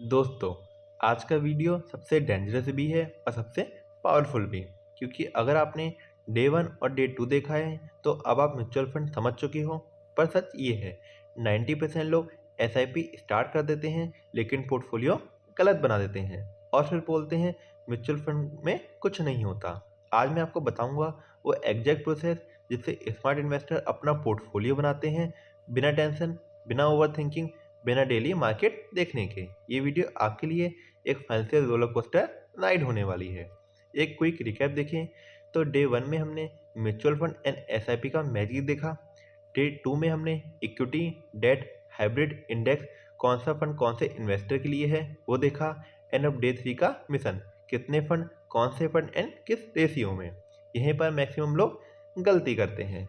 दोस्तों, आज का वीडियो सबसे डेंजरस भी है और सबसे पावरफुल भी, क्योंकि अगर आपने डे 1 और डे 2 देखा है तो अब आप म्यूचुअल फंड समझ चुके हो। पर सच ये है, 90% लोग एसआईपी स्टार्ट कर देते हैं लेकिन पोर्टफोलियो गलत बना देते हैं और फिर बोलते हैं म्यूचुअल फंड में कुछ नहीं होता। आज मैं आपको बताऊंगा वो एग्जैक्ट प्रोसेस जिससे स्मार्ट इन्वेस्टर अपना पोर्टफोलियो बनाते हैं, बिना टेंशन, बिना ओवर थिंकिंग, बिना डेली मार्केट देखने के। ये वीडियो आपके लिए एक फाइनेंशियल रोलर कोस्टर राइड होने वाली है। एक क्विक रिकैप देखें तो डे 1 में हमने म्यूचुअल फंड एंड एसआईपी का मैजिक देखा। डे 2 में हमने इक्विटी, डेट, हाइब्रिड, इंडेक्स, कौन सा फंड कौन से इन्वेस्टर के लिए है वो देखा। एंड अब डे 3 का मिशन, कितने फंड, कौन से फंड एंड किस रेशियो में। यहीं पर मैक्सिमम लोग गलती करते हैं।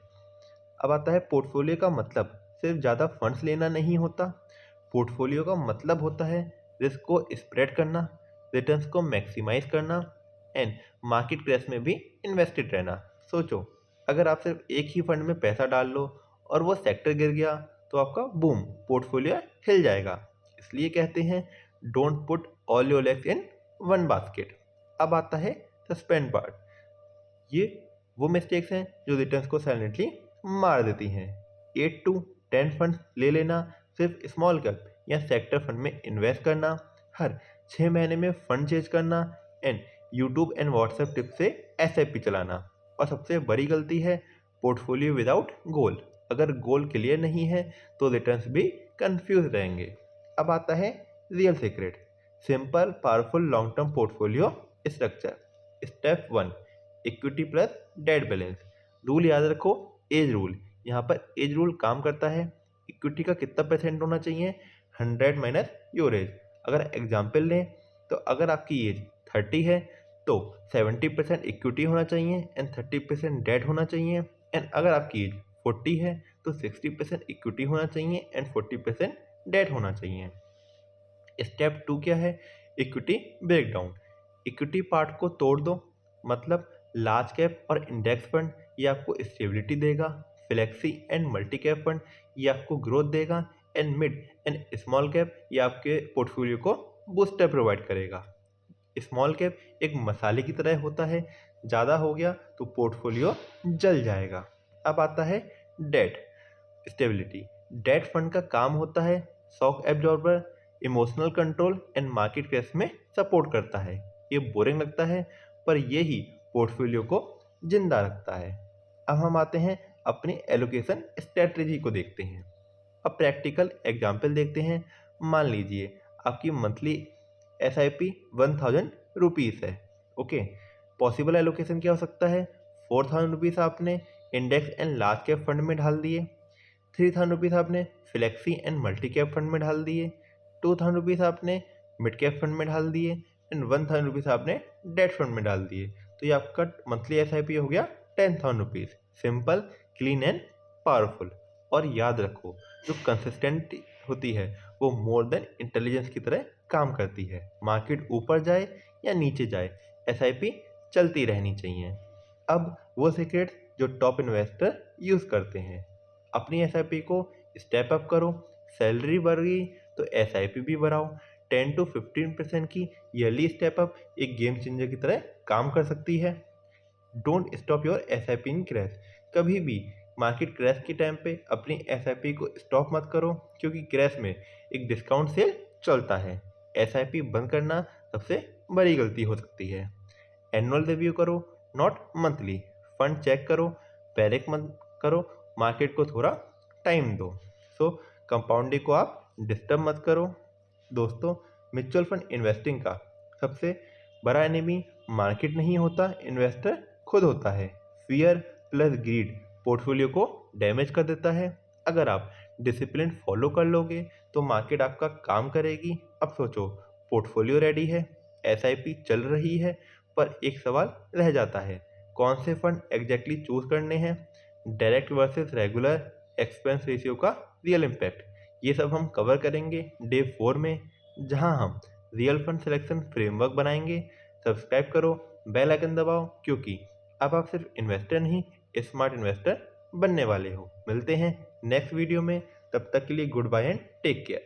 अब आता है पोर्टफोलियो का मतलब सिर्फ ज़्यादा फंड्स लेना नहीं होता। पोर्टफोलियो का मतलब होता है रिस्क को स्प्रेड करना, रिटर्न्स को मैक्सिमाइज करना एंड मार्केट क्रैश में भी इन्वेस्टेड रहना। सोचो, अगर आप सिर्फ एक ही फंड में पैसा डाल लो और वो सेक्टर गिर गया तो आपका बूम पोर्टफोलियो हिल जाएगा। इसलिए कहते हैं don't put all your eggs in one basket. अब आता है सस्पेंड पार्ट। ये वो मिस्टेक्स हैं जो रिटर्न्स को साइलेंटली मार देती हैं। 8 to 10 फंड ले लेना, सिर्फ स्मॉल कैप या सेक्टर फंड में इन्वेस्ट करना, हर 6 महीने में फंड चेंज करना and YouTube and WhatsApp tip से एसआईपी चलाना। और सबसे बड़ी गलती है पोर्टफोलियो विदाउट गोल। अगर गोल क्लियर नहीं है तो रिटर्न्स भी कंफ्यूज रहेंगे। अब आता है real secret, simple powerful long term portfolio structure. Step 1, equity plus debt balance. Rule याद रखो, एज रूल। यहाँ पर एज रूल काम करता है। इक्विटी का कितना परसेंट होना चाहिए? 100 माइनस योर एज। अगर एग्जाम्पल लें तो अगर आपकी एज 30 है तो 70% इक्विटी होना चाहिए एंड 30% डेट होना चाहिए। एंड अगर आपकी एज 40 है तो 60% इक्विटी होना चाहिए एंड 40% डेट होना चाहिए। स्टेप 2 क्या है? Equity breakdown. इक्विटी पार्ट को तोड़ दो, मतलब लार्ज कैप और इंडेक्स फंड ये आपको स्टेबिलिटी देगा, flexi and multi cap fund ये आपको ग्रोथ देगा and mid and small cap ये आपके पोर्टफोलियो को बूस्टर प्रोवाइड करेगा। स्मॉल कैप एक मसाले की तरह होता है, ज़्यादा हो गया तो पोर्टफोलियो जल जाएगा। अब आता है डेट स्टेबिलिटी। डेट फंड का काम होता है shock absorber, emotional control and market crash में सपोर्ट करता है। ये बोरिंग लगता है पर यही पोर्टफोलियो को जिंदा रखता है। अब हम आते हैं अपनी एलोकेशन स्ट्रेटजी को देखते हैं। अब प्रैक्टिकल एग्जाम्पल देखते हैं। मान लीजिए आपकी मंथली एसआईपी 1000 रुपीज़ है। ओके, पॉसिबल एलोकेशन क्या हो सकता है? 4000 रुपीज़ आपने index and large cap fund में डाल दिए, 3000 रुपीज़ आपने flexi and multi cap fund में डाल दिए, 2000 रुपीज़ आपने मिड कैप फंड में डाल दिए एंड 1000 रुपीज़ आपने डेट फंड में डाल दिए। तो ये आपका मंथली एसआईपी हो गया 10,000 rupees. Simple, clean and powerful. और याद रखो, जो कंसिस्टेंट होती है वो मोर देन इंटेलिजेंस की तरह काम करती है। मार्केट ऊपर जाए या नीचे जाए, एसआईपी चलती रहनी चाहिए। अब वो सीक्रेट जो टॉप इन्वेस्टर यूज़ करते हैं। अपनी एसआईपी को स्टेप अप करो। सैलरी बढ़ गई तो एसआईपी भी बढ़ाओ। 10 to 15% की ईयरली स्टेप अप एक गेम चेंजर की तरह काम कर सकती है। Don't stop your SIP in crash. कभी भी मार्केट क्रैश के टाइम पे अपनी एसआईपी को स्टॉप मत करो, क्योंकि क्रैश में एक डिस्काउंट सेल चलता है। एसआईपी बंद करना सबसे बड़ी गलती हो सकती है। एनुअल रिव्यू करो, नॉट मंथली। फंड चेक करो, पैनिक मत करो, मार्केट को थोड़ा टाइम दो। सो कंपाउंडिंग को आप डिस्टर्ब मत करो। दोस्तों, म्यूचुअल फंड इन्वेस्टिंग का सबसे बड़ा एनिमी मार्केट नहीं होता, इन्वेस्टर खुद होता है। फियर प्लस ग्रीड पोर्टफोलियो को डैमेज कर देता है। अगर आप डिसिप्लिन फॉलो कर लोगे तो मार्केट आपका काम करेगी। अब सोचो, पोर्टफोलियो रेडी है, एसआईपी चल रही है, पर एक सवाल रह जाता है, कौन से फंड एग्जैक्टली चूज करने हैं? Direct versus regular, expense ratio का रियल इम्पैक्ट, ये सब हम कवर करेंगे डे 4 में, जहां हम रियल फंड सिलेक्शन फ्रेमवर्क बनाएंगे। सब्सक्राइब करो, बेल आइकन दबाओ, क्योंकि अब आप सिर्फ इन्वेस्टर नहीं, स्मार्ट इन्वेस्टर बनने वाले हो। मिलते हैं नेक्स्ट वीडियो में, तब तक के लिए goodbye and take care.